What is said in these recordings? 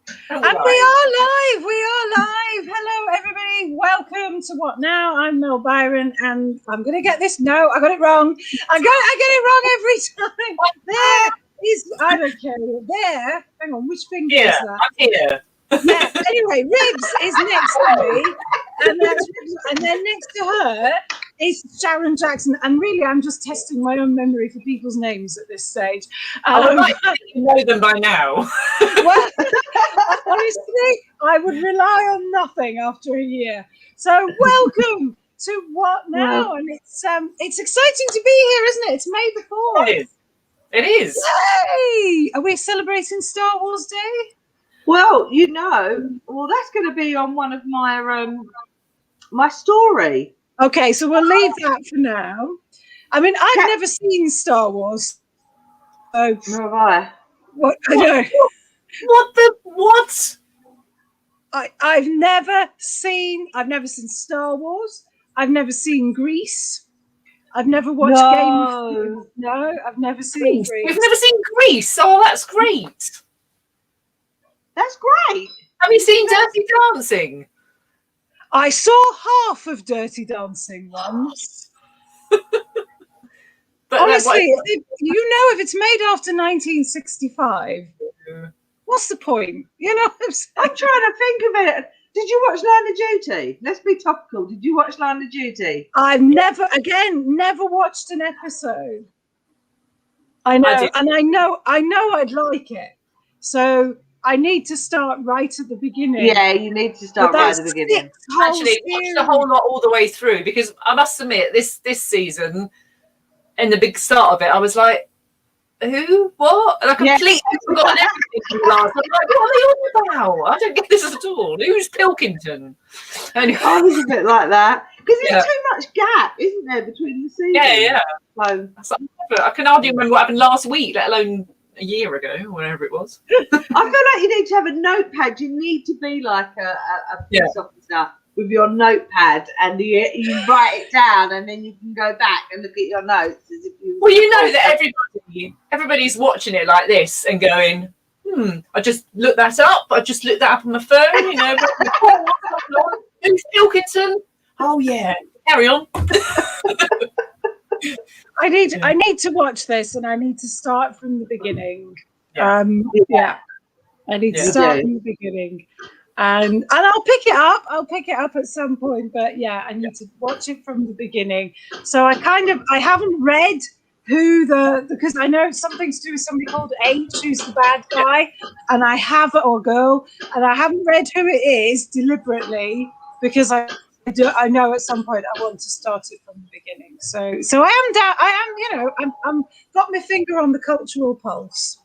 And we are live. We are live. Hello, everybody. Welcome to What Now? I'm Mel Byron, and I'm going to get this. No, I got it wrong. I get it wrong every time. There is. I don't care. There. Hang on. Which finger is that? I'm here. Yeah. Anyway, Ribs is next to me, and then next to her is Sharon Jackson. And really, I'm just testing my own memory for people's names at this stage. I would like to know them by now. Well, honestly, I would rely on nothing after a year. So welcome to What Now? And it's exciting to be here, isn't it? It's May the 4th. It is. Yay! Are we celebrating Star Wars Day? Well, that's going to be on one of my my story. Okay, so we'll leave that for now. I mean, I've never seen Star Wars. So nor have I. What? I know. What? I've never seen Star Wars. I've never seen Grease. I've never watched Game of Thrones. No, I've never seen Grease. You've never seen Grease? Oh, that's great. That's great. Have you seen Dirty Dancing? I saw half of Dirty Dancing once. But honestly, if it's made after 1965, what's the point? I'm trying to think of it. Did you watch Line of Duty? Let's be topical. Did you watch Line of Duty? I've never watched an episode. I know, and I know I'd like it. So I need to start right at the beginning. Yeah, you need to start right at the beginning. Actually, watch the whole lot all the way through, because I must admit, this season, in the big start of it, I was like, who? What? And I completely forgot everything last. I'm like, what are they all about? I don't get this at all. Who's Pilkington? Anyway. I was a bit like that. Because there's too much gap, isn't there, between the seasons? Yeah. So, I can hardly remember what happened last week, let alone a year ago, or whatever it was. I feel like you need to have a notepad. You need to be like a police officer with your notepad, and you write it down, and then you can go back and look at your notes as if you. Well, you know that everybody's watching it like this and going, I just looked that up. I just looked that up on my phone. Who's Pilkington? Oh yeah, carry on. I need to watch this, and I need to start from the beginning. I need to start from the beginning, and I'll pick it up. I'll pick it up at some point, but I need to watch it from the beginning. So I haven't read because I know something's to do with somebody called H, who's the bad guy, and or girl, and I haven't read who it is deliberately because I know at some point I want to start it from the beginning. So I am down. I'm got my finger on the cultural pulse.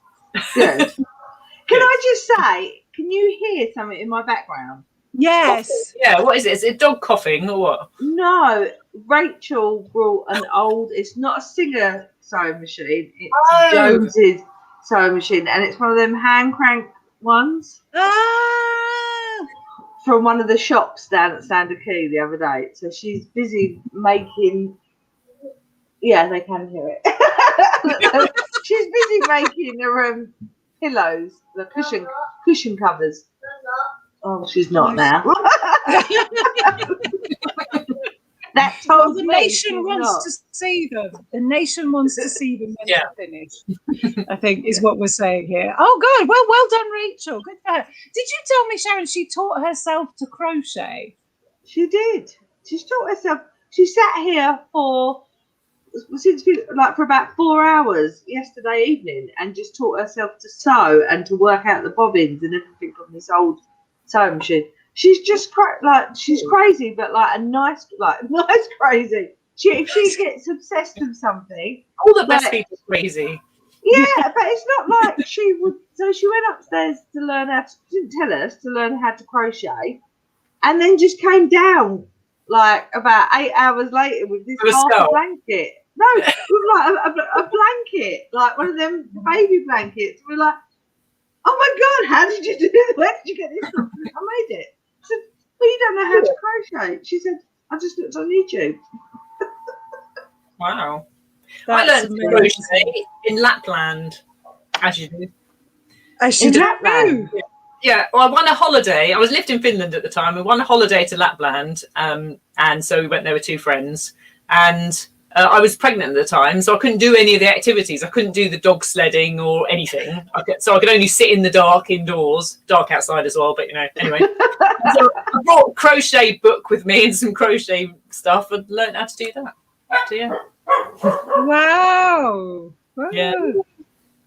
Good. Can I just say, can you hear something in my background? Yes. Yeah. What is it? Is it dog coughing or what? No. Rachel brought an old. It's not a Singer sewing machine. It's Jones's sewing machine, and it's one of them hand crank ones. From one of the shops down at Sander Key the other day. So she's busy making. Yeah, they can hear it. She's busy making her pillows, the cushion covers. Oh, she's not now. The nation wants to see them. The nation wants to see them when they're finished, I think is what we're saying here. Oh, God. Well done, Rachel. Good for her. Did you tell me, Sharon, she taught herself to crochet? She did. She taught herself. She sat here for about 4 hours yesterday evening and just taught herself to sew and to work out the bobbins and everything on this old sewing machine. She's just she's crazy, but like a nice crazy. If she gets obsessed with something, all the best people are crazy. Yeah, but it's not like she would. So she went upstairs to learn how to. She didn't tell us to learn how to crochet, and then just came down like about 8 hours later with this half blanket. No, with like a blanket, like one of them baby blankets. We're like, oh my God, how did you do this? Where did you get this from? I made it. I said, well, you don't know how to crochet. She said, I just looked on YouTube. Wow. I learned to crochet in Lapland, as you do. In Lapland? Yeah, well, I won a holiday. I lived in Finland at the time. We won a holiday to Lapland, and so we went there with 2 friends. And I was pregnant at the time, so I couldn't do any of the activities. I couldn't do the dog sledding or anything. So I could only sit in the dark indoors, dark outside as well. But anyway. So I brought a crochet book with me and some crochet stuff, and learned how to do that. So yeah. Wow. Yeah.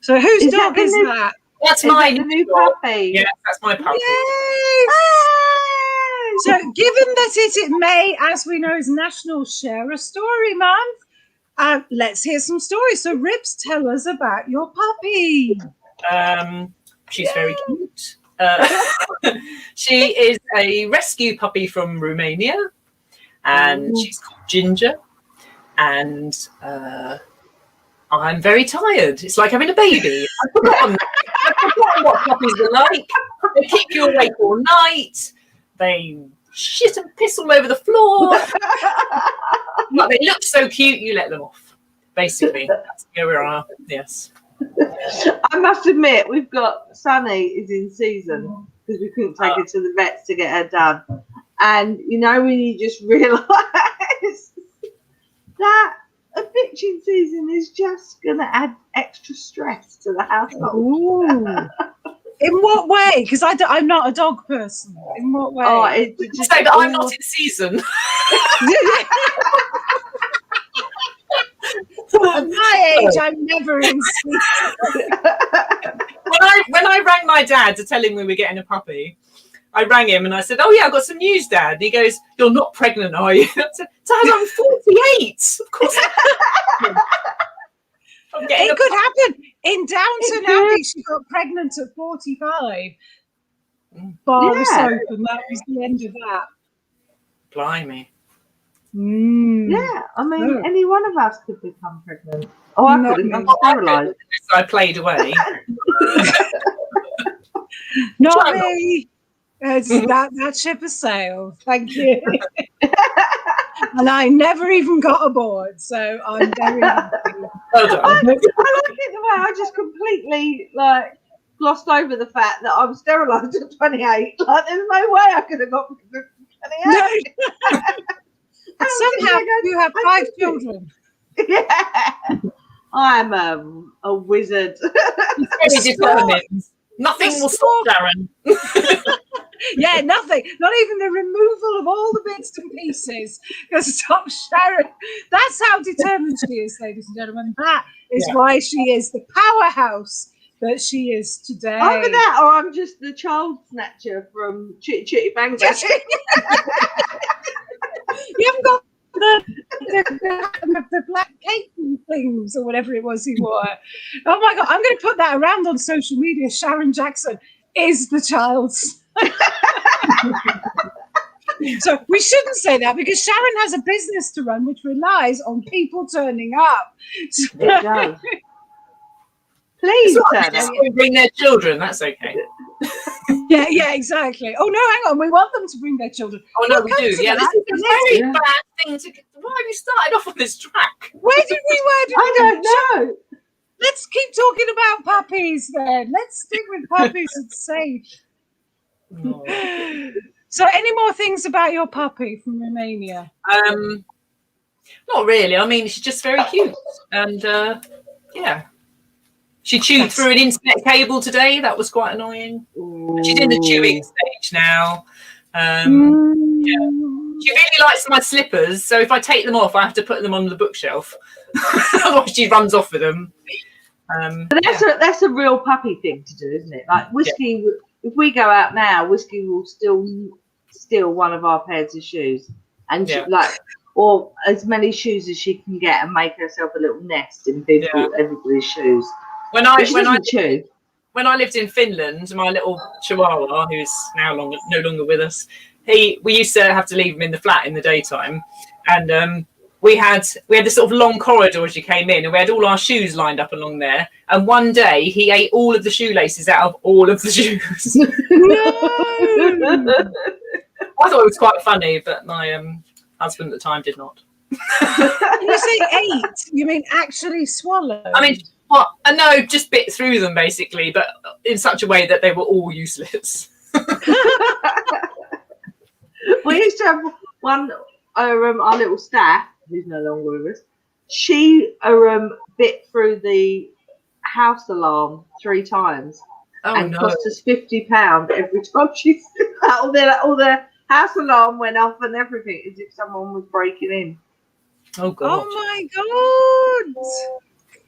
So whose dog is that? That's my new puppy. Yeah, that's my puppy. Yay! So, given that it in May, as we know, is National Share a Story Month, let's hear some stories. So, Ribs, tell us about your puppy. She's very cute. She is a rescue puppy from Romania, and she's called Ginger. And I'm very tired. It's like having a baby. I've forgotten what puppies are like. They keep you awake all night. They shit and piss all over the floor. But they look so cute, you let them off. Basically, that's where we are. Yes. I must admit, we've got Sunny is in season because we couldn't take her to the vets to get her done. And when you just realise that eviction season is just going to add extra stress to the household. Ooh. In what way? Because I'm not a dog person. In what way? Oh, it's just say that I'm not in season. At my age, I'm never in season. When I rang my dad to tell him we were getting a puppy, I rang him and I said, "Oh yeah, I've got some news, Dad." And he goes, "You're not pregnant, are you?" I said, "Dad, I'm 48. Of course." It could happen. In Downton Abbey, she got pregnant at 45. Bar was open. That was the end of that. Blimey. Yeah, I mean, any one of us could become pregnant. Oh, I couldn't. I'm sterilised. So I played away. Not me. That ship has sailed. Thank you. And I never even got aboard, so I'm very happy. Well done. I like it the way I just completely glossed over the fact that I was sterilised at 28. Like, there's no way I could have got 28. No. And somehow you have 5 children. Yeah. I'm a wizard. Very determined. Nothing will stop Sharon. Yeah, nothing. Not even the removal of all the bits and pieces can stop Sharon. That's how determined she is, ladies and gentlemen. That is why she is the powerhouse that she is today. Either that, or I'm just the child snatcher from Chitty Chitty Bang Bang. You haven't got the black cape things or whatever it was he wore. Oh my God, I'm going to put that around on social media. Sharon Jackson is the child's. So we shouldn't say that because Sharon has a business to run which relies on people turning up. So, it does. Please turn up. Bring their children, that's okay. Yeah, exactly. Oh no, hang on. We want them to bring their children. Oh no, we do. Yeah, this is a very bad thing to. Why have you started off on this track? Where did we? I don't know. Let's keep talking about puppies then. Let's stick with puppies and safe. Oh. So, any more things about your puppy from Romania? Not really. I mean, she's just very cute, and yeah. She chewed through an internet cable today. That was quite annoying. She's in the chewing stage now. Yeah. She really likes my slippers, so if I take them off, I have to put them on the bookshelf. Otherwise, she runs off with them. But that's a real puppy thing to do, isn't it? Like Whiskey, if we go out now, Whiskey will still steal one of our pairs of shoes, and or as many shoes as she can get, and make herself a little nest in everybody's shoes. When I lived in Finland, my little Chihuahua, who's now no longer with us, we used to have to leave him in the flat in the daytime, and we had this sort of long corridor as you came in, and we had all our shoes lined up along there. And one day he ate all of the shoelaces out of all of the shoes. No! I thought it was quite funny, but my husband at the time did not. When you say ate, you mean actually swallowed? I mean, Well, I know, just bit through them basically, but in such a way that they were all useless. We used to have one, our little staff, who's no longer with us. She bit through the house alarm 3 times and cost us £50 every time she all the house alarm went off and everything, as if someone was breaking in. Oh God! Oh my God!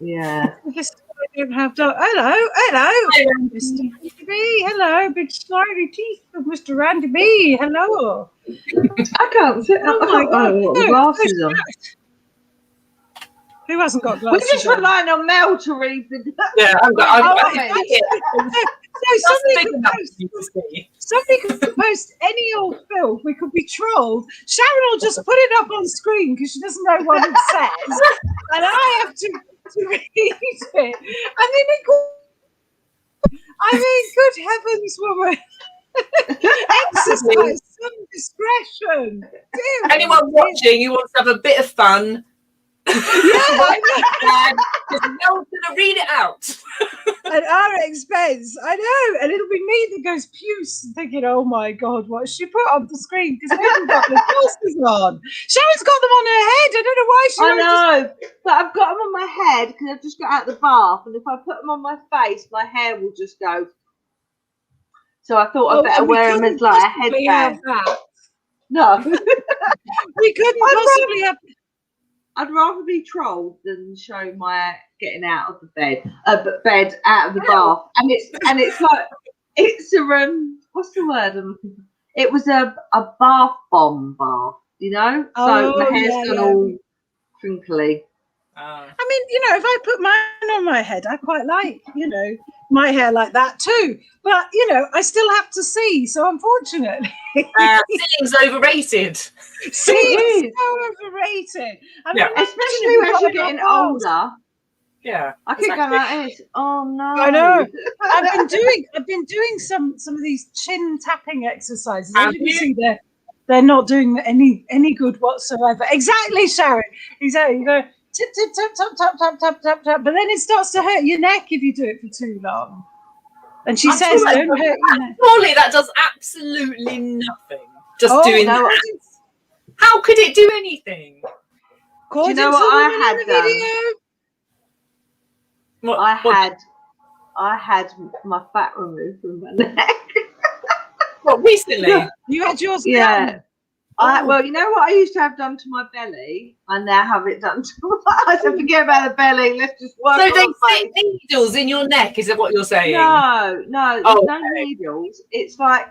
Yeah. I don't have to. Hello, Mr. Randy B. Hello, big slimy teeth of Mr. Randy B. Hello. I can't sit. Oh my God! What the glasses on? Who hasn't got We're glasses? just relying on Mel to read the. Yeah, Somebody could post any old film. We could be trolled. Sharon will just put it up on screen because she doesn't know what it says, and I have to read it. And then it goes, good heavens, woman. Exercise some discretion. Dear anyone watching who wants to have a bit of fun, just Mel's gonna read it out at our expense. I know, and it'll be me that goes puce thinking, oh my God, what she put on the screen because we haven't got the glasses on. Sharon's got them on her head. I don't know why I know, but I've got them on my head because I've just got out of the bath, and if I put them on my face, my hair will just go. So I thought I'd better wear them as like a headband. No. We couldn't possibly have. I'd rather be trolled than show my getting out of the bed out of the bath, and it's like it's a what's the word? It was a bath bomb bath, you know. So my hair's gone all crinkly. I mean, if I put mine on my head, I quite like, my hair like that too. But, I still have to see. So unfortunately. Seeing's overrated. Seeing's so overrated. I mean, especially as you're getting older. Yeah. I keep going like this. Oh no. I know. I've been doing some of these chin tapping exercises. As you can see, they're not doing any good whatsoever. Exactly, Sharon. Exactly. You go tip, tip, tap, tap, tap, tap, tap, tap, tap. But then it starts to hurt your neck if you do it for too long. And she says, don't hurt your neck. Surely that does absolutely nothing. Just doing that. How could it do anything? Do you know what I had done? I had my fat removed from my neck. What, recently? You had yours done? Well, you know what I used to have done to my belly? I now have it done to my... I said, forget about the belly, let's just work on the face. So they stick needles in your neck, is that what you're saying? No, no needles. It's like,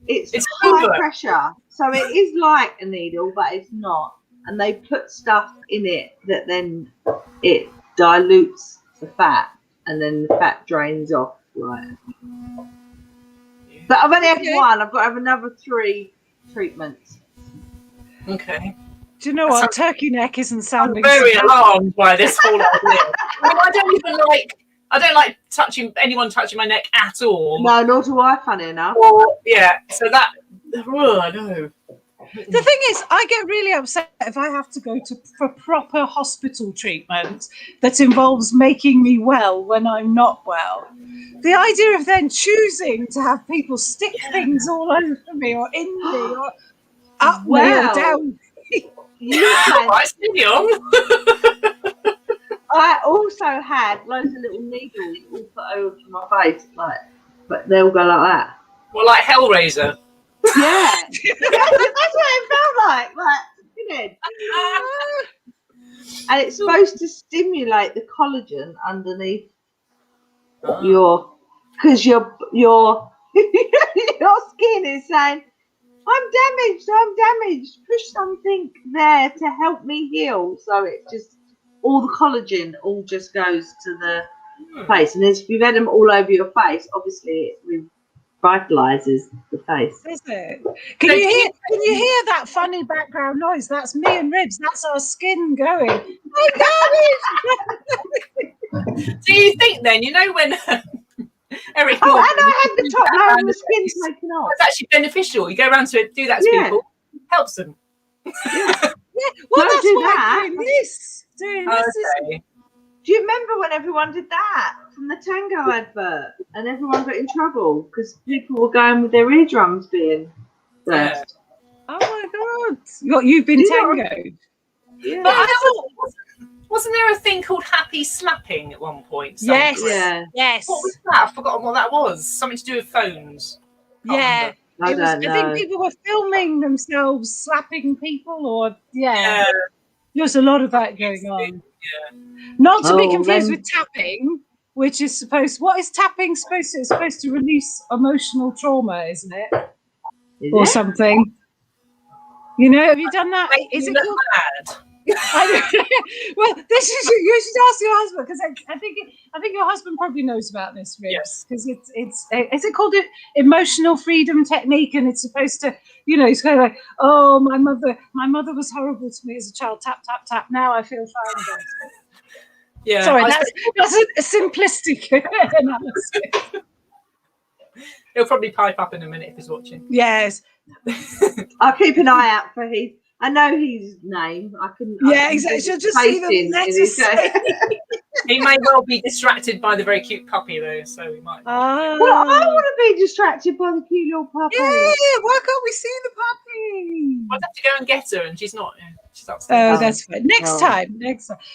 it's high pressure. So it is like a needle, but it's not. And they put stuff in it that then it dilutes the fat, and then the fat drains off. Right. But I've only had one. I've got to have another 3 treatments. Okay. Do you know what? Turkey neck isn't sounding. I'm very alarmed by this whole idea. I don't like anyone touching my neck at all. No, nor do I. Funny enough. So that. Oh no. The thing is, I get really upset if I have to go for proper hospital treatment that involves making me well when I'm not well. The idea of then choosing to have people stick things all over me or in me or up me or down me. I also had loads of little needles all put over my face, but they'll go like that. Well, like Hellraiser. Yeah, that's what it felt like, and it's supposed to stimulate the collagen underneath because your skin is saying, I'm damaged, push something there to help me heal. So it just, all the collagen all just goes to the face, and if you've had them all over your face, obviously it vitalizes the face. Is it? Can you hear that funny background noise? That's me and ribs. That's our skin going. Do you think then? When Eric? And I had the top layer and the skin's making off. It's actually beneficial. You go around to do that to people. Helps them. Yeah. Well, that's why I'm doing this. Doing this is Do you remember when everyone did that from the Tango advert, and everyone got in trouble because people were going with their eardrums being burst? Oh my God! You've been tangoed. Yeah. But wasn't there a thing called happy slapping at one point? Yes. Yeah. Yes. What was that? I've forgotten what that was. Something to do with phones. Yeah. I don't know. I think people were filming themselves slapping people, or there was a lot of that going on. Yeah. Not to be confused with tapping, which is what is tapping supposed to? It's supposed to release emotional trauma, isn't it? Or something. You know, have you done that? Is it called mad? Well, you should ask your husband, because I think your husband probably knows about this, Ribs, because it's is it called emotional freedom technique, and it's supposed to, it's kind of like, oh, my mother was horrible to me as a child, tap tap tap, now I feel fine about it. Yeah, sorry, that's a simplistic analysis. He'll probably pipe up in a minute if he's watching. Yes. I'll keep an eye out for I know his name. I can exactly. She'll just see the letters. He may well be distracted by the very cute puppy, though, so we might. Well, I want to be distracted by the cute little puppy. Yeah, why can't we see the puppy? I'd have to go and get her, and she's not. She's upstairs. Oh, that's fine. Next time.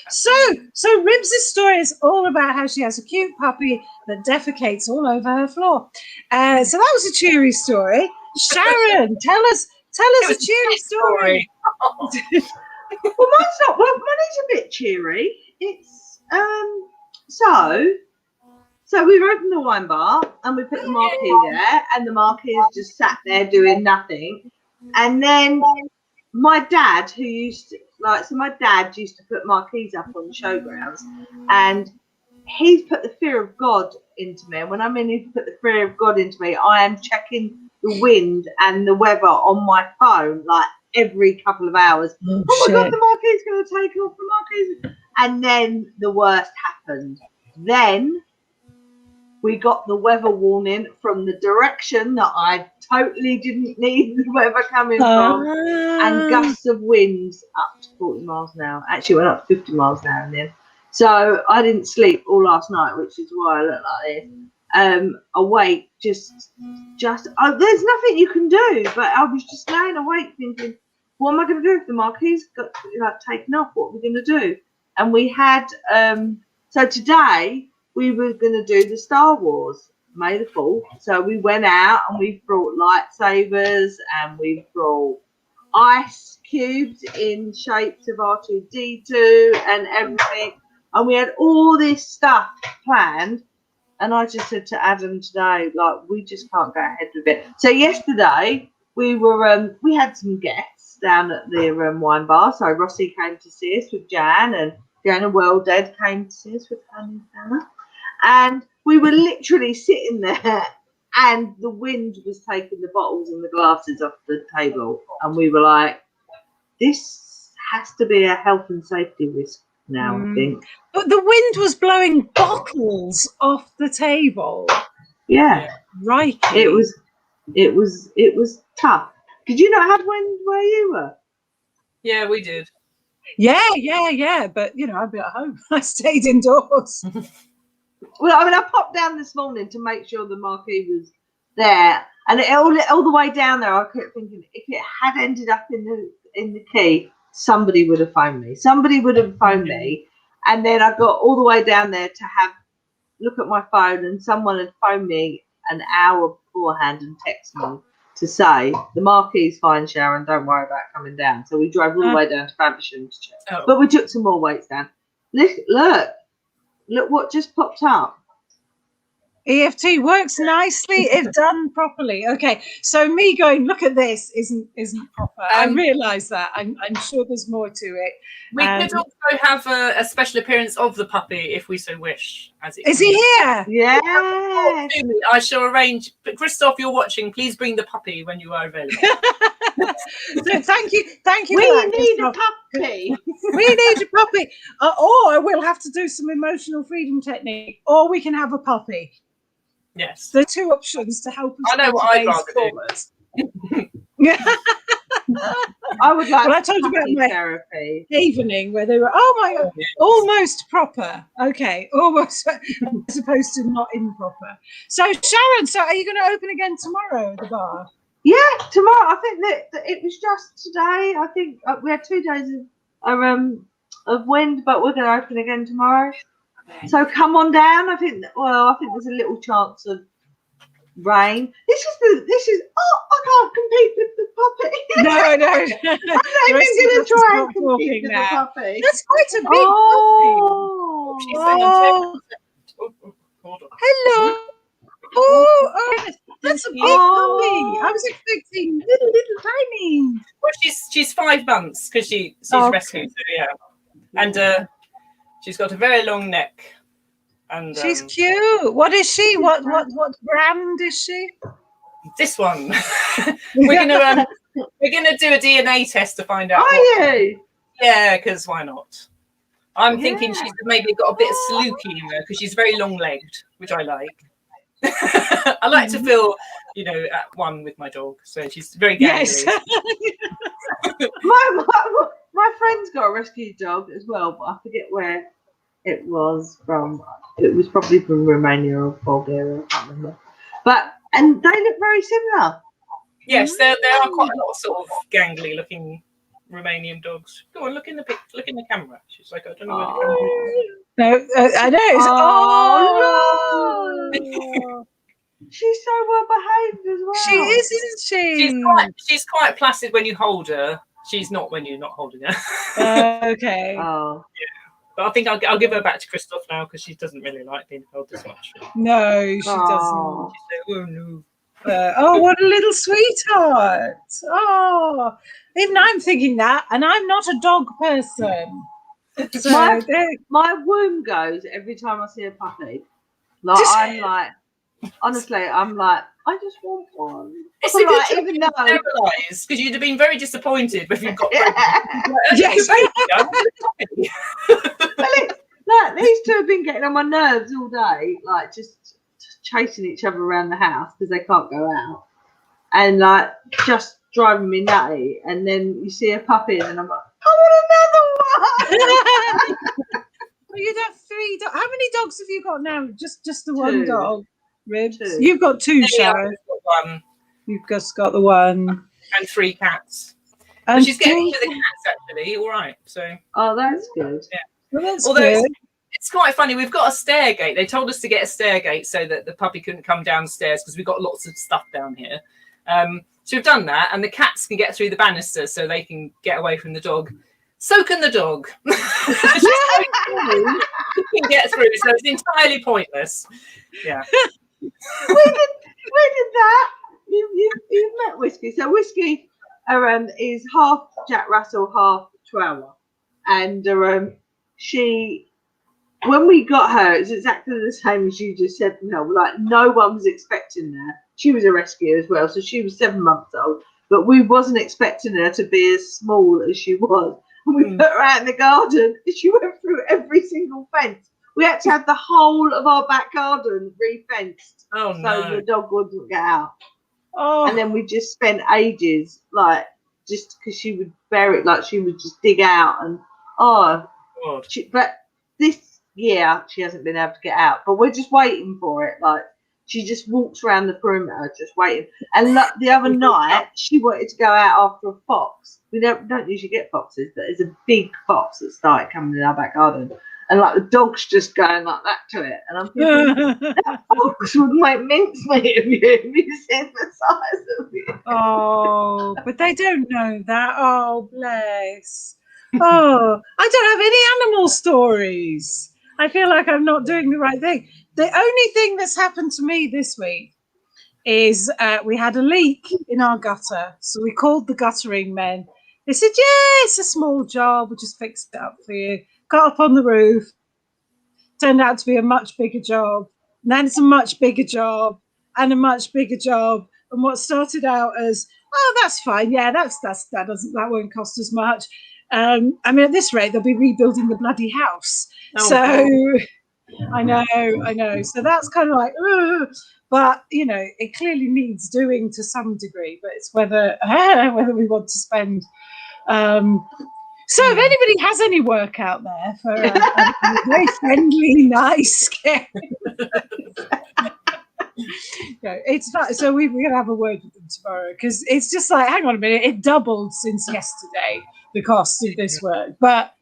So Ribs' story is all about how she has a cute puppy that defecates all over her floor. So that was a cheery story. Sharon, tell us a cheery story. Well, mine's not. Well, mine's a bit cheery. It's so we opened the wine bar and we put the marquee there, and the marquee is just sat there doing nothing. And then my dad, who used to my dad used to put marquees up on the showgrounds, and he's put the fear of God into me. And when I mean he's put the fear of God into me, I am checking the wind and the weather on my phone like every couple of hours. Oh my God, the marquee's going to take off, the marquee's. And then the worst happened. Then we got the weather warning from the direction that I totally didn't need the weather coming from, and gusts of winds up to 40 miles an hour. Actually, went up to 50 miles an hour in the end. So I didn't sleep all last night, which is why I look like this. Awake, just there's nothing you can do. But I was just laying awake thinking, what am I going to do if the marquee's got taken off? What are we going to do? And we had so today we were going to do the Star Wars May the 4th. So we went out and we brought lightsabers, and we brought ice cubes in shapes of R2-D2 and everything. And we had all this stuff planned. And I just said to Adam today, we just can't go ahead with it. So yesterday we were we had some guests down at the wine bar. So Rossi came to see us with Jan, and Diana Well-Dead came to see us with Annie Hannah. And we were literally sitting there, and the wind was taking the bottles and the glasses off the table. And we were like, this has to be a health and safety risk now, I think. But the wind was blowing bottles off the table. Yeah. Right. It was tough. Did you not have wind where you were? Yeah, we did. Yeah. But I'd be at home. I stayed indoors. Well, I mean, I popped down this morning to make sure the marquee was there, and all the way down there, I kept thinking, if it had ended up in the quay, somebody would have phoned me. And then I got all the way down there to look at my phone, and someone had phoned me an hour beforehand and texted me to say, the marquee's fine, Sharon, don't worry about coming down. So we drove all the way down to Faversham to check. But we took some more weights down. Look what just popped up. EFT works nicely if done properly. Okay, so me going, look at this, isn't proper. I realise that. I'm sure there's more to it. We could also have a special appearance of the puppy if we so wish. Is he here? Yeah. I shall arrange. But Christoph, you're watching. Please bring the puppy when you are available. So thank you. We need a puppy. We need a puppy. Or we'll have to do some emotional freedom technique, or we can have a puppy. Yes. The two options to help us. I know what I'd rather do. I would like. Well, I told you about my therapy evening where they were, oh my God, almost proper. Okay, almost as opposed to not improper. So Sharon, so are you going to open again tomorrow at the bar? Yeah, tomorrow. I think that it was just today. I think we had 2 days of wind, but we're going to open again tomorrow. So come on down. I think there's a little chance of rain. This is. Oh, I can't compete with the puppy. No. I'm not even going to try and compete with the puppy. That's quite a big puppy. She's saying on hold on. Hello. Oh, that's a big puppy. I was expecting little tiny. Well, she's 5 months because she's rescued. So yeah, and she's got a very long neck. And she's cute. What is she? What brand is she? This one. we're gonna do a DNA test to find out. Are you? Yeah, because why not? I'm thinking she's maybe got a bit of slooky in her because she's very long-legged, which I like. I like to feel, at one with my dog. So she's very gangly. Yes. my friend's got a rescue dog as well, but I forget where it was from. It was probably from Romania or Bulgaria, I can't remember. And they look very similar. Yes, there are quite a lot of sort of gangly looking Romanian dogs. Go on, look in the camera. She's like, I don't know where the camera is. No, I know. No. She's so well behaved as well. She is, isn't she? She's quite placid when you hold her. She's not when you're not holding her. Okay. Oh. Yeah. But I think I'll give her back to Christoph now because she doesn't really like being held this much. No, she doesn't. She's like, oh no. Oh, what a little sweetheart. Oh, even I'm thinking that, and I'm not a dog person. So my womb goes every time I see a puppy. Honestly, I'm like, I just want one. It's a good job even though because you'd have been very disappointed if you've got yes. Well, these two have been getting on my nerves all day, like just chasing each other around the house because they can't go out, and like just driving me nutty. And then you see a puppy, and I'm like, I want another one. Well, you'd have 3 dogs. How many dogs have you got now? Just the one dog. Ribs. 2. You've got 2, Sharon. One. You've just got the one. And 3 cats. And but she's getting to the cats actually, all right. So. Oh, that's good. Yeah. Well, that's Although good. it's quite funny. We've got a stair gate. They told us to get a stair gate so that the puppy couldn't come downstairs because we've got lots of stuff down here. So we've done that, and the cats can get through the banister so they can get away from the dog. So can the dog. She can get through, so it's entirely pointless. Yeah. we did that. You've met Whiskey. So Whiskey is half Jack Russell, half Chihuahua, and when we got her, it's exactly the same as you just said. Like no one was expecting her. She was a rescue as well, so she was 7 months old, but we wasn't expecting her to be as small as she was. And we put her out in the garden, and she went through every single fence. We had to have the whole of our back garden re-fenced so the dog wouldn't get out. Oh. And then we just spent ages, just because she would bury it, she would just dig out. And but this year she hasn't been able to get out. But we're just waiting for it. She just walks around the perimeter, just waiting. And the other night she wanted to go out after a fox. We don't usually get foxes, but there's a big fox that started coming in our back garden. And the dog's just going like that to it. And I'm thinking, that fox would make mincemeat of you if you seen the size of you. Oh, but they don't know that. Oh, bless. Oh, I don't have any animal stories. I feel like I'm not doing the right thing. The only thing that's happened to me this week is we had a leak in our gutter. So we called the guttering men. They said, yeah, it's a small job. We'll just fix it up for you. Got up on the roof. Turned out to be a much bigger job. And then it's a much bigger job and a much bigger job. And what started out as, oh, that's fine. Yeah, that won't cost as much. I mean, at this rate, they'll be rebuilding the bloody house. Oh, so God. I know. So that's kind of like, ugh. But it clearly needs doing to some degree. But it's whether we want to spend So if anybody has any work out there for a very friendly, nice game, it's not. So we're going to have a word with them tomorrow, because it's just like, hang on a minute, it doubled since yesterday, the cost of this work. But,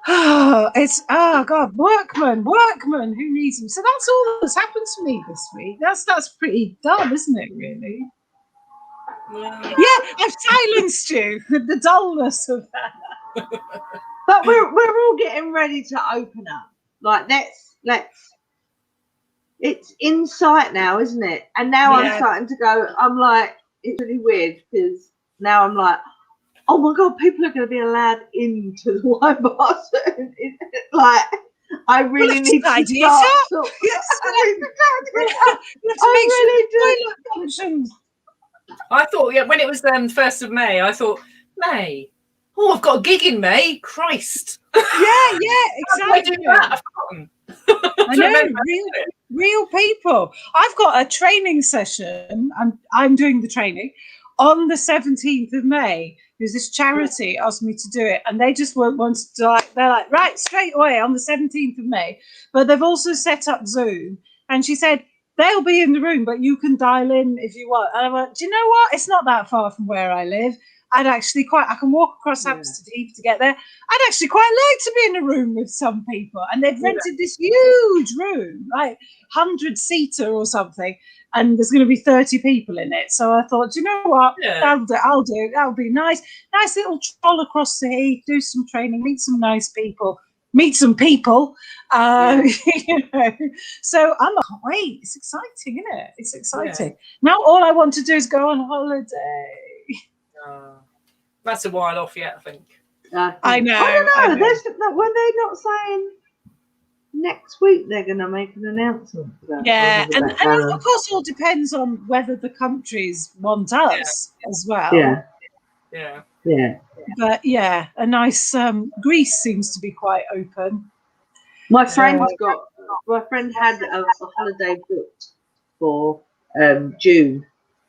God, workmen, who needs them? So that's all that's happened to me this week. That's pretty dull, isn't it, really? Yeah, I've silenced you with the dullness of that. But we're all getting ready to open up. Like, let's. It's in sight now, isn't it? And now I'm starting to go. I'm like, it's really weird, because now I'm like, oh my God, people are going to be allowed into the wine bar soon. Like, I really need to start. I thought, when it was 1st of May, I thought, May. Oh, I've got a gig in May. Christ. Yeah, exactly. I know, real people. I've got a training session. I'm doing the training on the 17th of May. There's this charity asked me to do it, and they just wanted to, they're like, right, straight away on the 17th of May. But they've also set up Zoom, and she said, they'll be in the room, but you can dial in if you want. And I went, do you know what? It's not that far from where I live. I can walk across Hampstead Heath to get there. I'd actually quite like to be in a room with some people. And they've rented this huge room, like 100-seater or something. And there's going to be 30 people in it. So I thought, do you know what? I'll do it. That'll be nice. Nice little troll across the heath, do some training, meet some nice people. Meet some people. So I can't wait. It's exciting, isn't it? It's exciting. Yeah. Now all I want to do is go on holiday. That's a while off yet, I think. I know. I don't know. Were they not saying next week they're going to make an announcement? Yeah, and of course it all depends on whether the countries want us as well. Yeah. But a nice Greece seems to be quite open. My friend had a holiday booked for June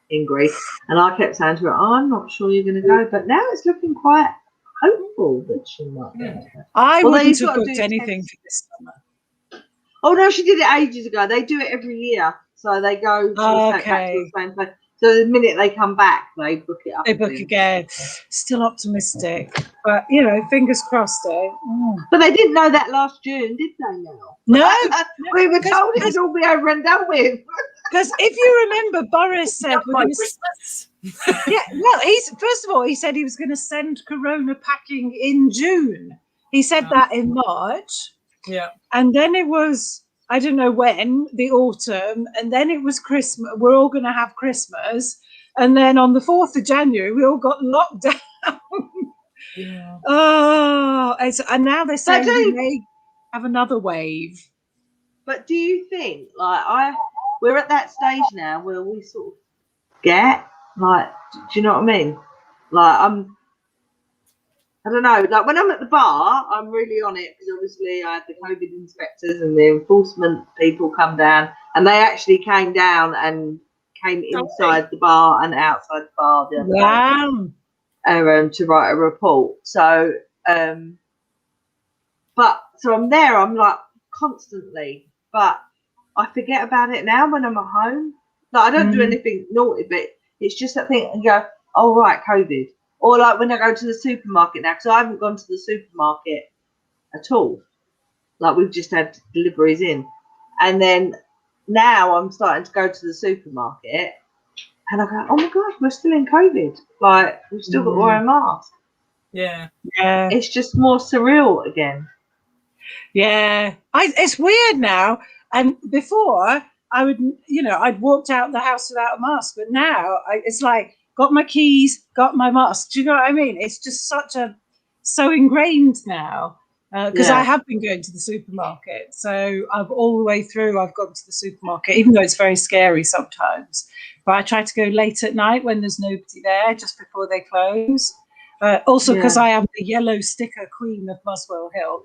in Greece, and I kept saying to her, I'm not sure you're going to go, but now it's looking quite hopeful that she might go. I wouldn't have booked anything for this summer. Oh no, she did it ages ago. They do it every year, so they go back to the same place. So the minute they come back, they book it up. They book again. Still optimistic, but fingers crossed. But they didn't know that last June, did they? Now, no, we were told it would all be over and done with. Because if you remember, Boris said we're going to Christmas. Well, first of all, he said he was going to send Corona packing in June. He said that in March. Yeah, and then it was, I don't know when, the autumn, and then it was Christmas. We're all going to have Christmas, and then on the 4th of January, we all got locked down. Yeah. And now they're saying we may have another wave. But do you think, we're at that stage now where we sort of get, do you know what I mean? I don't know, when I'm at the bar, I'm really on it, because obviously I had the COVID inspectors and the enforcement people come down, and they actually came down and came inside the bar and outside the bar the other day, to write a report. So, so I'm there, I'm constantly, but I forget about it now when I'm at home. I don't do anything naughty, but it's just that thing, and go, oh right, COVID. Or when I go to the supermarket now, because I haven't gone to the supermarket at all. We've just had deliveries in. And then now I'm starting to go to the supermarket, and I go, oh my gosh, we're still in COVID. We've still got to wear a mask. Yeah. It's just more surreal again. Yeah. It's weird now. And before, I'd walked out the house without a mask. But now it's got my keys, got my mask. Do you know what I mean? It's just so ingrained now, because I have been going to the supermarket. So all the way through, I've gone to the supermarket, even though it's very scary sometimes. But I try to go late at night when there's nobody there, just before they close. Also, because I am the yellow sticker queen of Muswell Hill.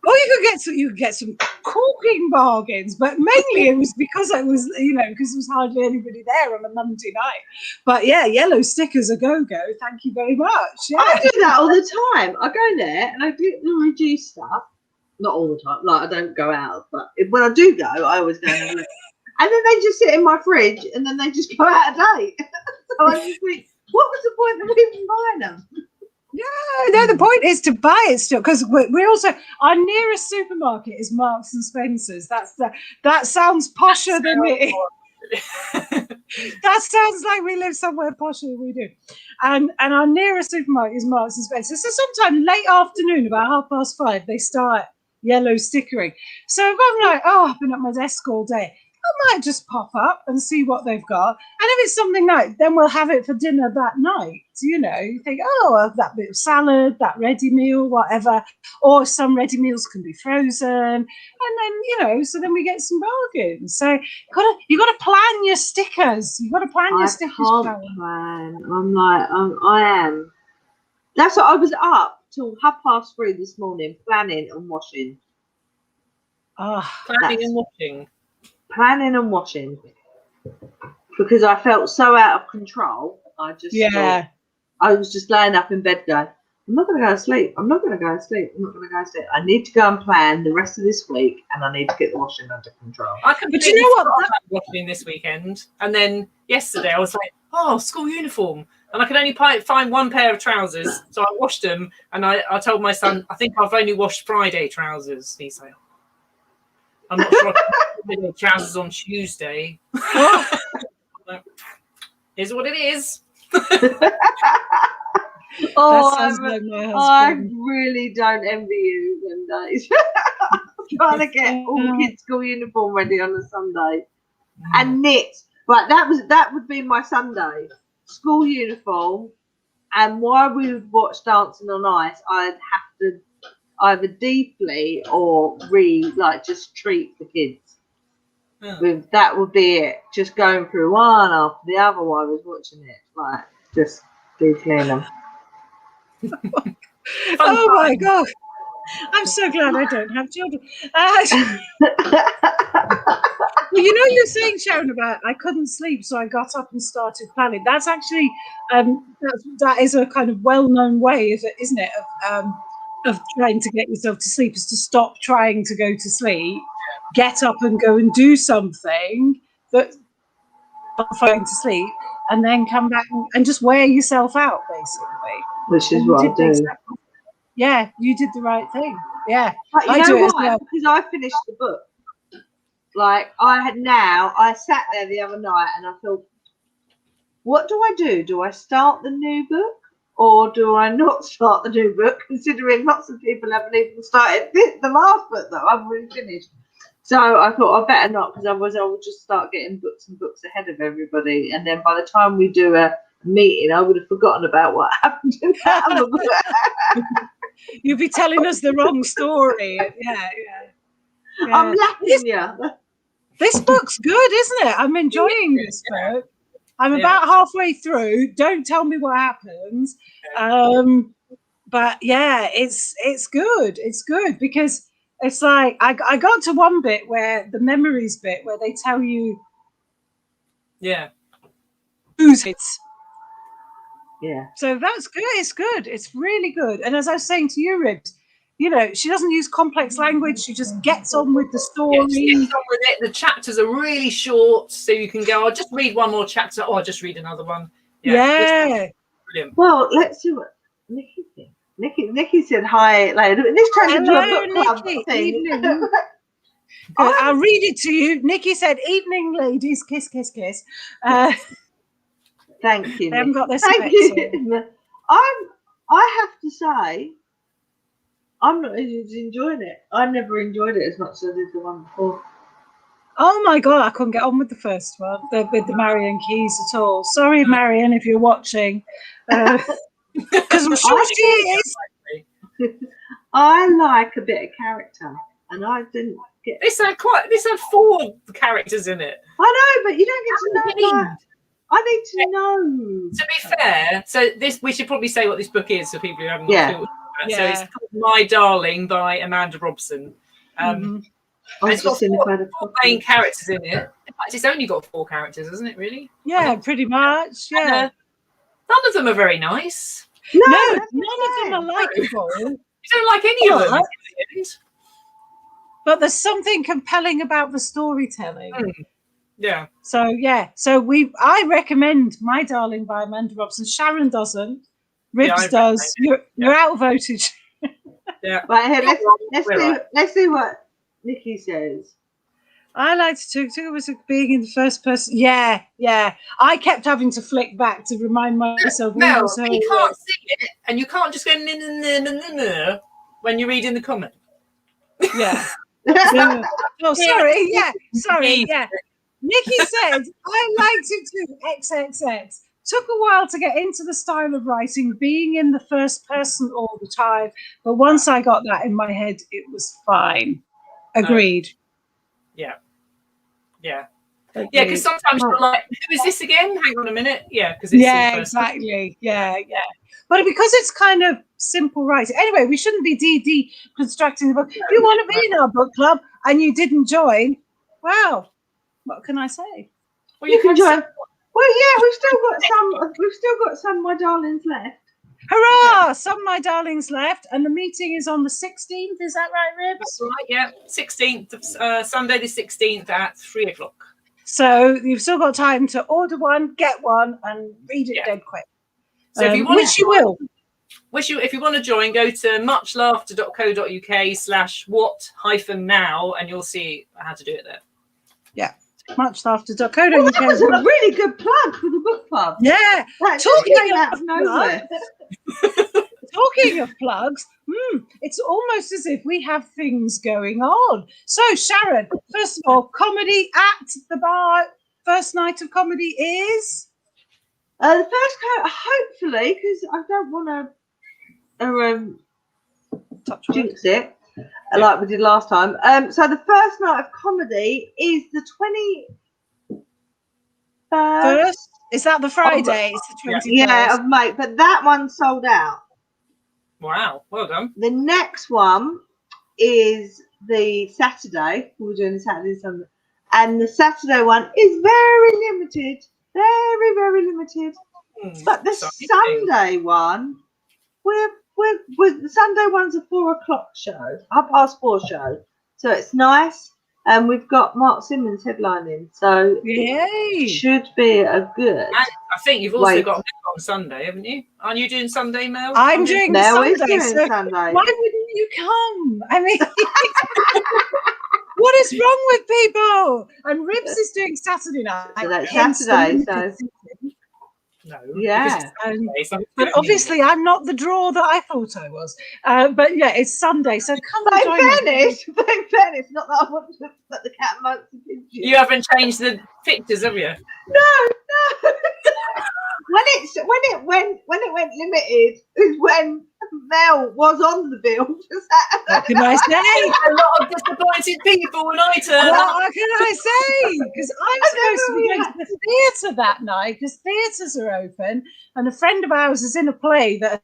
Or you could get some corking bargains, but mainly it was because because there was hardly anybody there on a Monday night. But yeah, yellow stickers a go-go. Thank you very much. Yeah. I do that all the time. I go there and I get the reduced stuff. Not all the time. Like, I don't go out, but when I do go, I always go and have a look. And then they just sit in my fridge, and then they just go out of date. So I just think, what was the point of even buying them? No, the point is to buy it still, because we also, our nearest supermarket is Marks and Spencer's. That sounds posher than it is. That sounds like we live somewhere posher than we do. And our nearest supermarket is Marks and Spencer's. So sometime late afternoon, about 5:30, they start yellow stickering. So if I'm like, I've been at my desk all day, I might just pop up and see what they've got. And if it's something nice, then we'll have it for dinner that night. You think, that bit of salad, that ready meal, whatever. Or some ready meals can be frozen. And then, so then we get some bargains. So you got to plan your stickers. You've got to plan your stickers. I can't plan. I'm like, I am. That's what I was up till 3:30 this morning, planning and washing. Planning and washing, because I felt so out of control. I just thought, I was just laying up in bed going, I'm not going to go to sleep. I'm not going to go to sleep. I'm not going to go to sleep. I need to go and plan the rest of this week, and I need to get the washing under control. I completely forgot about washing this weekend, and then yesterday I was like, school uniform, and I could only find one pair of trousers, so I washed them, and I told my son, I think I've only washed Friday trousers. He's like, I'm not sure. I can trousers on Tuesday. Here's what it is. I really don't envy you them days. Trying to get all kids' school uniform ready on a Sunday and knit. Right, that would be my Sunday. School uniform, and while we would watch Dancing on Ice, I'd have to either deeply or just treat the kids. That would be it. Just going through one after the other while I was watching it, like just detailing them. Oh my God! I'm so glad I don't have children. Well, you're saying, Sharon, about I couldn't sleep, so I got up and started planning. That's actually that is a kind of well-known way, isn't it? Of trying to get yourself to sleep, is to stop trying to go to sleep, get up and go and do something that's not falling to sleep, and then come back and just wear yourself out, basically. Which is what I do. Yeah, you did the right thing. Yeah, but I do it as well. Because I finished the book. Like I sat there the other night and I thought, what do I do? Do I start the new book? Or do I not start the new book, considering lots of people haven't even started the last book that I've already finished? So I thought I better not, because otherwise I would just start getting books and books ahead of everybody. And then by the time we do a meeting, I would have forgotten about what happened in that other book. You'd be telling us the wrong story. Yeah. I'm laughing, yeah. This book's good, isn't it? I'm enjoying this book. I'm about halfway through. Don't tell me what happens. But yeah, it's good. It's good because it's like I got to one bit where the memories bit where they tell you who's it. Yeah. So that's good. It's good. It's really good. And as I was saying to you, Ribs, she doesn't use complex language. She just gets on with the story. Yeah, she gets on with it. The chapters are really short, so you can go, I'll just read one more chapter, or I'll just read another one. Yeah. Brilliant. Well, let's see what Nikki thinks. Nikki said hi. Like, this turns into a book club thing. I'll read it to you. Nikki said, "Evening, ladies. Kiss, kiss, kiss." Thank you. They haven't got their Thank you. I have to say, I'm not enjoying it. I never enjoyed it as much as I did the one before. Oh my God, I couldn't get on with the first one, with the Marion Keys at all. Sorry, Marion, if you're watching. Because I'm sure she is. I like a bit of character, and I didn't get. This had 4 characters in it. I know, but you don't get to know that. I need to know. To be fair, so we should probably say what this book is for people who haven't got Yeah. So it's called My Darling by Amanda Robson. It's got four main characters in it. In fact, it's only got 4 characters, isn't it, really? Yeah, pretty much. Yeah. None of them are very nice. No, none of them are likable. You don't like any of them. But there's something compelling about the storytelling. Yeah. So I recommend My Darling by Amanda Robson. Sharon doesn't. Ribs does. You're outvoted. Yeah. Right here, let's see what Nikki says. I liked it too. It was being in the first person. Yeah. I kept having to flick back to remind myself. Mel, you can't see it, and you can't just go when you're reading the comment. Yeah. Oh, sorry. Yeah. Sorry. Yeah. Nikki said, I liked it too. XXX. Took a while to get into the style of writing, being in the first person all the time. But once I got that in my head, it was fine. Agreed. Yeah. Yeah, because sometimes you're like, who is this again? Hang on a minute. Yeah, because it's exactly. Yeah. But because it's kind of simple writing. Anyway, we shouldn't be constructing the book. If you want to be in our book club and you didn't join, well, what can I say? Well, you can join. Well, yeah, we've still got some My Darlings left. Hurrah! Some My Darlings left, and the meeting is on the 16th. Is that right, Ribs? That's right. Yeah, 16th, Sunday the 16th at 3:00. So you've still got time to order one, get one, and read it dead quick. So if you want, which you will. If you want to join, go to muchlaughter.co.uk/what-now, and you'll see how to do it there. Yeah. Muchlaughter.co.uk. Well, that was a really good plug for the book club. Yeah. Talking out of nowhere. Talking of plugs, it's almost as if we have things going on. So, Sharon, first of all, comedy at the bar. First night of comedy is? The first hopefully, because I don't want to jinx it. Like we did last time. So the first night of comedy is the 21st. Is that the Friday? It's the 21st. Yeah, of May. But that one's sold out. Wow, well done. The next one is the Saturday. We're doing the Saturday and Sunday. And the Saturday one is very limited. Very, very limited. But the Sunday one, the Sunday one's a 4:00 show, 4:30 show, so it's nice, and we've got Mark Simmons headlining, so it should be a good. And I think you've also got Mel on Sunday, haven't you? Aren't you doing Sunday, Mel? I'm doing Mel Sunday. Sunday. Why wouldn't you come? I mean, what is wrong with people? And Ribs is doing Saturday night. So that's Saturday. So. No. Yeah. But obviously, I'm not the draw that I thought I was. But yeah, it's Sunday, so come and join us. In fairness, not that I want to put the cat amongst the pigeons. You haven't changed the pictures, have you? No. when it went limited is when Mel was on the bill for Saturday. What can I say? A lot of disappointed people when I turn up. What can I say? Because I'm supposed to be going to the theatre that night because theatres are open, and a friend of ours is in a play that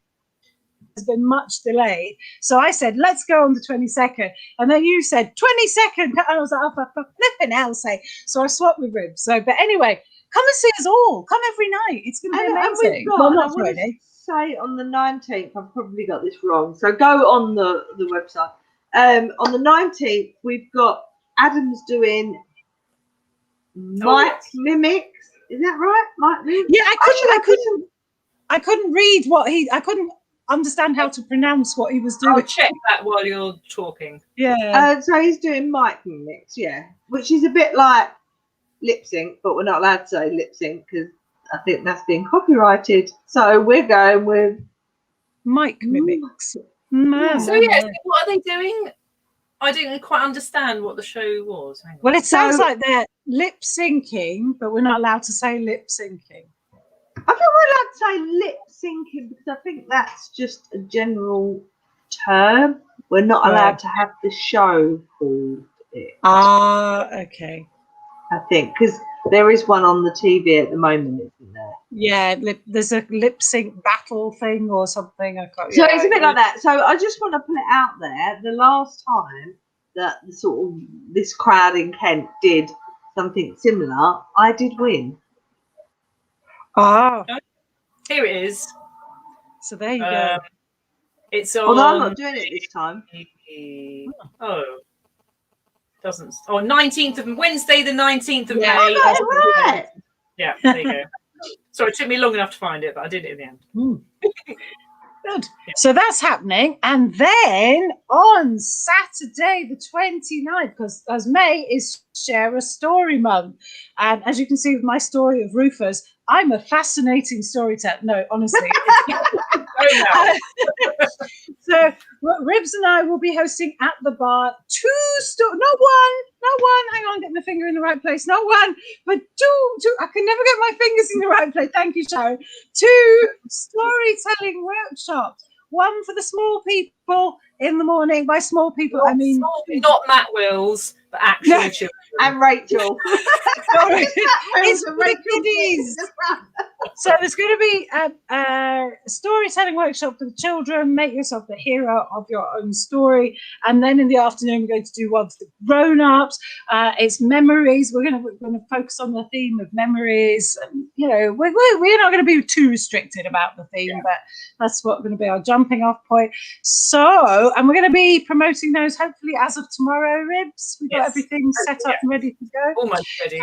has been much delayed. So I said, let's go on the 22nd. And then you said, 22nd. And I was like, oh, for flipping hell's sake. So I swapped with Ribs. So, but anyway, come and see us all. Come every night. It's going to be amazing. Well, not Friday. Say on the 19th, I've probably got this wrong. So go on the website. On the 19th, we've got Adam's doing Mike Mimics. Is that right? Mike Mimics? Yeah, I couldn't read I couldn't understand how to pronounce what he was doing. I'll check that while you're talking. Yeah. So he's doing Mike Mimics, which is a bit like lip sync, but we're not allowed to say lip sync because I think that's being copyrighted. So we're going with Mike Mimics. So what are they doing? I didn't quite understand what the show was. Well, it sounds like they're lip syncing, but we're not allowed to say lip syncing. I think we're allowed to say lip syncing because I think that's just a general term. We're not allowed to have the show called it. Ah, okay. I think, because there is one on the TV at the moment, isn't there? Yeah, there's a lip sync battle thing or something. So it's a bit like that. So I just want to put it out there. The last time that this crowd in Kent did something similar, I did win. Ah, here it is. So there you go. It's on. Although I'm not doing it this time. Doesn't. 19th of Wednesday, the 19th of May. Right. Yeah, there you go. Sorry, it took me long enough to find it, but I did it in the end. Good. So that's happening. And then on Saturday, the 29th, because as May is Share a Story Month. And as you can see with my story of Rufus, I'm a fascinating storyteller. No, honestly. So Ribs and I will be hosting at the bar not one, hang on, get my finger in the right place, not one, but two, I can never get my fingers in the right place, thank you, Sharon. 2 storytelling workshops, one for the small people in the morning. By small people, I mean not Matt Wills, but actually children. And Rachel. It's for the kiddies. So there's going to be a storytelling workshop for the children. Make yourself the hero of your own story. And then in the afternoon, we're going to do one for the grown-ups. It's memories. We're going to focus on the theme of memories. And, you know, we're not going to be too restricted about the theme, but that's what's going to be our jumping off point. So, and we're going to be promoting those hopefully as of tomorrow, Ribs. We've got everything set up and ready to go. Almost ready.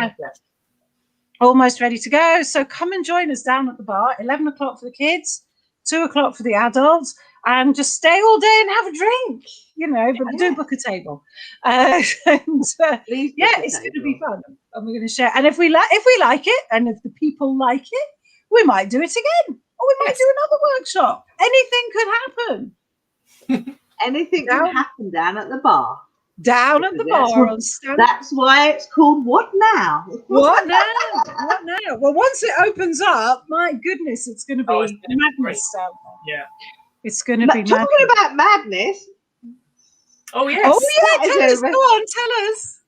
Almost ready to go. So come and join us down at the bar, 11 o'clock for the kids, 2 o'clock for the adults, and just stay all day and have a drink, you know, but do book a table. It's going to be fun. And we're going to share. And if we like it, and if the people like it, we might do it again. Or we might do another workshop. Anything could happen. Anything can happen down at the bar. Down at the bar. That's why it's called What Now? What now? What now? Well, once it opens up, my goodness, it's going to be madness down there. Yeah. It's going to be madness. Talking about madness. Oh, yes. Oh, yeah. Tell us. Go on, tell us.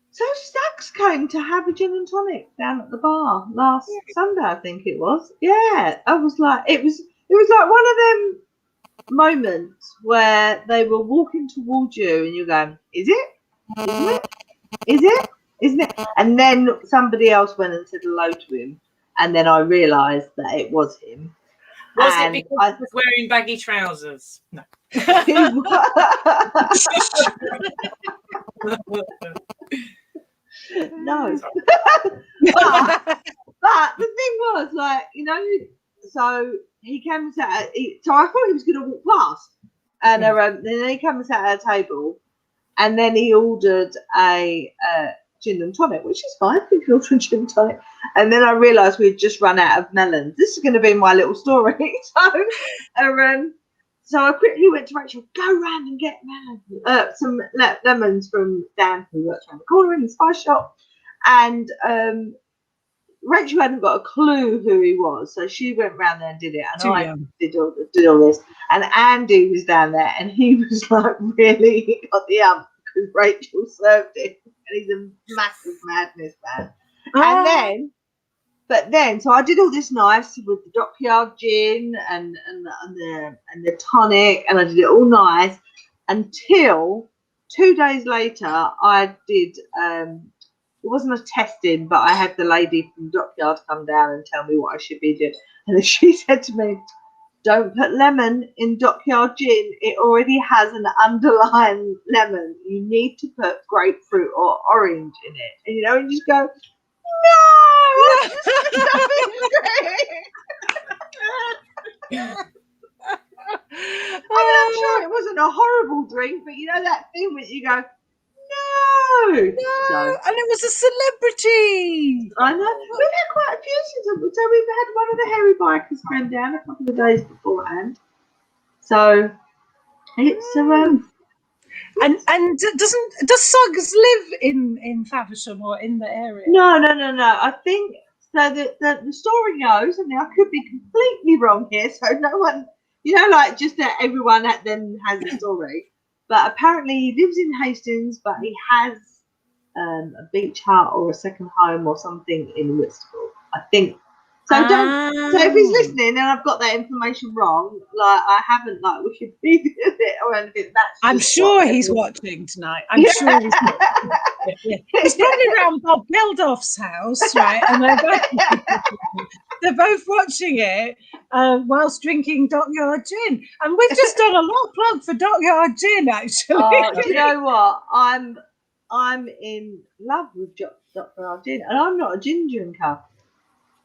So Stax came to have a gin and tonic down at the bar last Sunday, I think it was. Yeah. I was like, it was like one of them moments where they were walking towards you and you're going, is it? Isn't it? Is it? Isn't it? And then somebody else went and said hello to him, and then I realised that it was him. Was it because I was wearing baggy trousers? No. No. but the thing was, like, you know, so he came and sat so I thought he was going to walk past, and then he came and sat at a table, and then he ordered a gin and tonic, which is fine. He ordered a gin and tonic, and then I realised we'd just run out of melons. This is going to be my little story. So I quickly went to Rachel, go round and get some lemons from Dan, who works around the corner in the spice shop, and Rachel hadn't got a clue who he was, so she went round there and did it, and I did all this. And Andy was down there, and he was like, really, he got the because Rachel served it, and he's a massive madness man. And then, so I did all this nice with the Dockyard gin and the tonic, and I did it all nice until 2 days later I did. It wasn't a testing, but I had the lady from Dockyard come down and tell me what I should be doing. And then she said to me, don't put lemon in Dockyard gin. It already has an underlying lemon. You need to put grapefruit or orange in it. And, you know, and you just go, no! I mean, I'm sure it wasn't a horrible drink, but you know that thing where you go, no, and it was a celebrity. I know. We've had quite a few since, so we've had one of the Hairy Bikers come down a couple of days beforehand. So it's and does Suggs live in Faversham or in the area? No. I think so. The story goes, and I could be completely wrong here, so no one, you know, like just that everyone that then has a story. But apparently he lives in Hastings, but he has a beach hut or a second home or something in Whitstable. I think. So don't. So if he's listening and I've got that information wrong, like I haven't like Wikipedia'd it or anything. That's. I'm sure he's watching tonight. I'm sure he's watching. Yeah. He's probably around Bob Geldof's house, right? And they're both watching it whilst drinking Dockyard Gin. And we've just done a lot of plug for Dockyard Gin, actually. Do you know what? I'm in love with Dockyard Gin, and I'm not a gin drinker,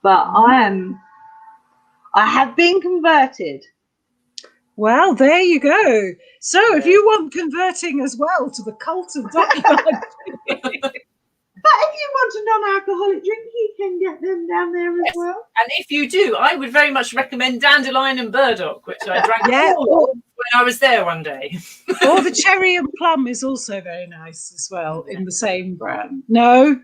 but I have been converted. Well, there you go. So if you want converting as well to the cult of Dockyard Gin. But if you want a non-alcoholic drink, you can get them down there as well. And if you do, I would very much recommend Dandelion and Burdock, which I drank when I was there one day. Or the cherry and plum is also very nice as well in the same brand. No.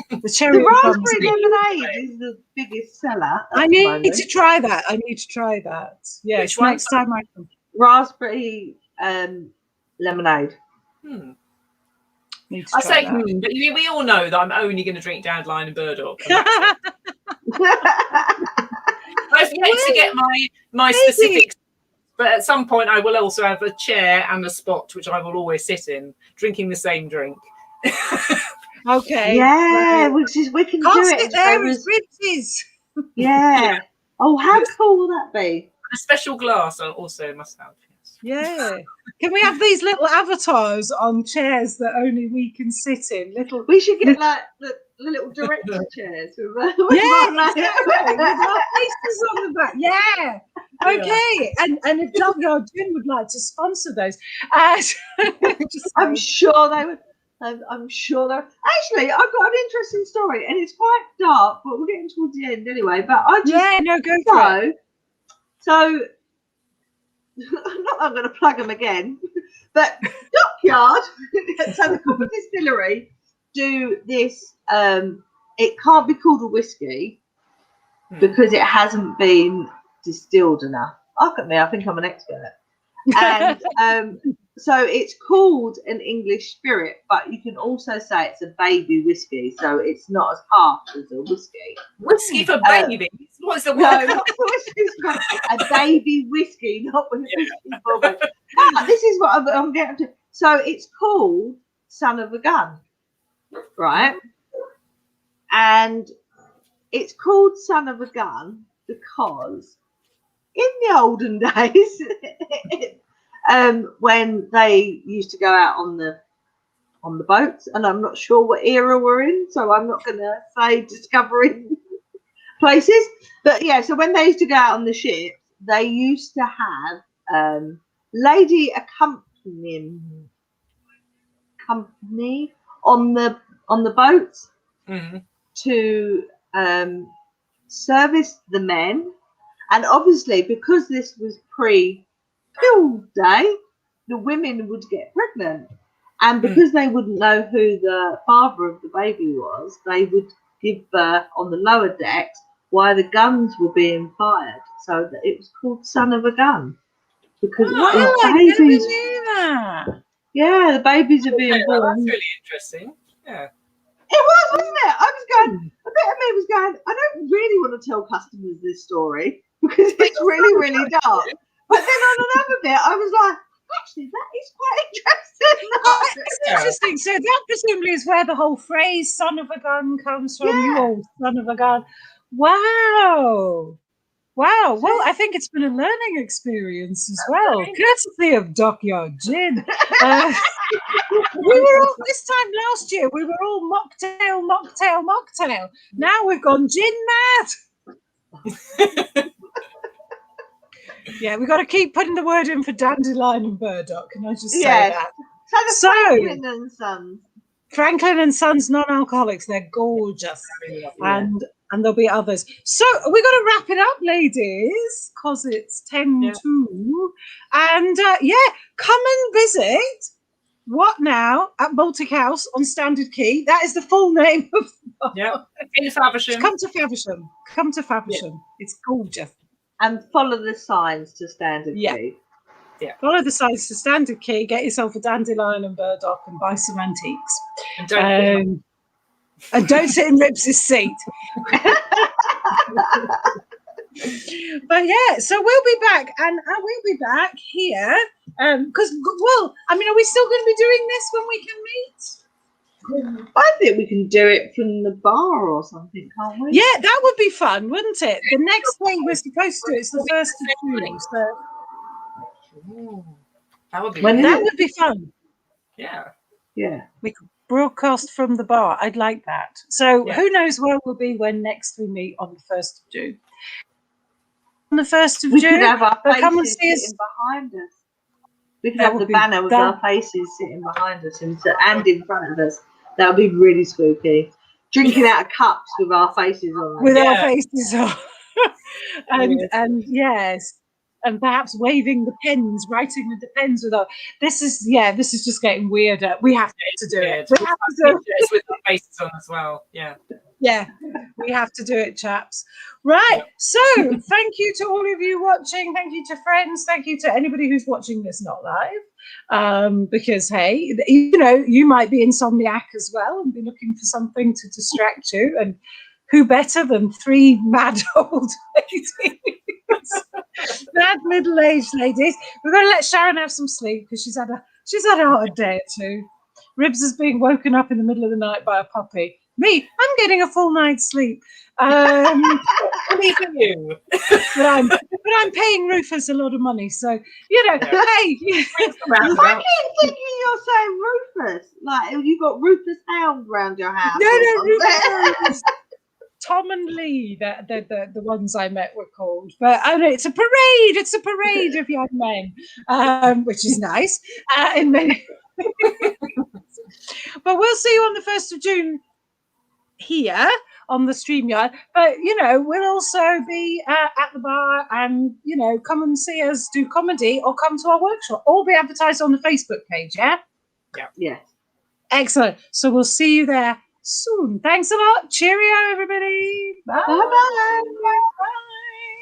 The cherry The and plum raspberry lemonade is the biggest seller. I need to try that. Yes, Which one? next time I come. Raspberry lemonade. I say, but we all know that I'm only going to drink Dandelion and Burdock. I've yet to get my specifics, but at some point I will also have a chair and a spot which I will always sit in, drinking the same drink. Okay. Yeah, we can do it. There is riches. Yeah. Oh, how cool will that be? A special glass I also must have. Yeah. Can we have these little avatars on chairs that only we can sit in? We should get like the little director chairs with exactly. With our faces on the back. Yeah. Okay. And if Dockyard Gin would like to sponsor those, I'm sure they would. I'm sure they're actually. I've got an interesting story, and it's quite dark, but we're getting towards the end anyway. But I just go for it. So. Not that I'm going to plug them again, but Dockyard, so the Copper Distillery do this. It can't be called a whiskey because it hasn't been distilled enough. Look at me, I think I'm an expert. And so it's called an English spirit, but you can also say it's a baby whiskey, so it's not as harsh as a whiskey. Whiskey for babies? What's the word? No, not the whiskey. A baby whiskey, not with whiskey for baby. But this is what I'm getting to. So it's called Son of a Gun, right? And it's called Son of a Gun because in the olden days, when they used to go out on the boats, and I'm not sure what era we're in, so I'm not going to say discovering places, but yeah, so when they used to go out on the ship, they used to have lady company on the boats to service the men, and obviously because this was pre-pill day, the women would get pregnant, and because they wouldn't know who the father of the baby was, they would give birth on the lower decks while the guns were being fired, so that it was called Son of a Gun because the babies. Yeah, the babies are being born. That's really interesting. Yeah, it was, wasn't it? I was going. A bit of me was going. I don't really want to tell customers this story because it's really, really dark. But then on another bit, I was like, actually, that is quite interesting. It's interesting. So that presumably is where the whole phrase "son of a gun" comes from. Yeah. You old son of a gun. Wow. Well, I think it's been a learning experience as well, courtesy of Dockyard Gin. We were all this time last year. We were all mocktail. Now we've gone gin mad. Yeah, we've got to keep putting the word in for Dandelion and Burdock. Can I just say that? So Franklin and Sons. Franklin and Sons non-alcoholics. They're gorgeous. And there'll be others. So we've got to wrap it up, ladies, because it's 10 to. And come and visit What Now at Baltic House on Standard Quay. That is the full name of in Faversham. Come to Faversham. It's gorgeous. And follow the signs to Standard Quay. Yeah. Follow the signs to standard key. Get yourself a dandelion and burdock and buy some antiques. And don't sit in Rips's seat. But yeah, so we'll be back, and I will be back here because, well, I mean, are we still going to be doing this when we can meet? I think we can do it from the bar or something, can't we? Yeah, that would be fun, wouldn't it? The next thing we're supposed to do is the 1st of June. So that would be fun. Yeah. Yeah. We could broadcast from the bar. I'd like that. So who knows where we'll be when next we meet on the 1st of June. On the 1st of we June, could have our faces come and see us behind us. We could have the banner with our faces sitting behind us and in front of us. That would be really spooky. Drinking out of cups with our faces on them. With our faces on. and yes. And perhaps waving the pens, writing with the pens with our. This is just getting weirder. We have to do it. We have to do it with the faces on as well. Yeah. Yeah, we have to do it, chaps. Right. So thank you to all of you watching. Thank you to friends. Thank you to anybody who's watching this not live. Because hey, you might be insomniac as well and be looking for something to distract you. And who better than 3 mad old ladies? Mad middle-aged ladies. We're going to let Sharon have some sleep because she's had a hard day or two. Ribs is being woken up in the middle of the night by a puppy. Me, I'm getting a full night's sleep. Only for you. But I'm paying Rufus a lot of money, so hey. I keep thinking you're saying Rufus, like you got Rufus Hound round your house. No, Rufus. Tom and Lee, the ones I met were called. But I know it's a parade. It's a parade of young men, which is nice. But we'll see you on the 1st of June here on the StreamYard. But we'll also be at the bar, and come and see us do comedy or come to our workshop. All be advertised on the Facebook page. Yeah. Excellent. So we'll see you there soon. Thanks a lot. Cheerio, everybody. Bye. Bye.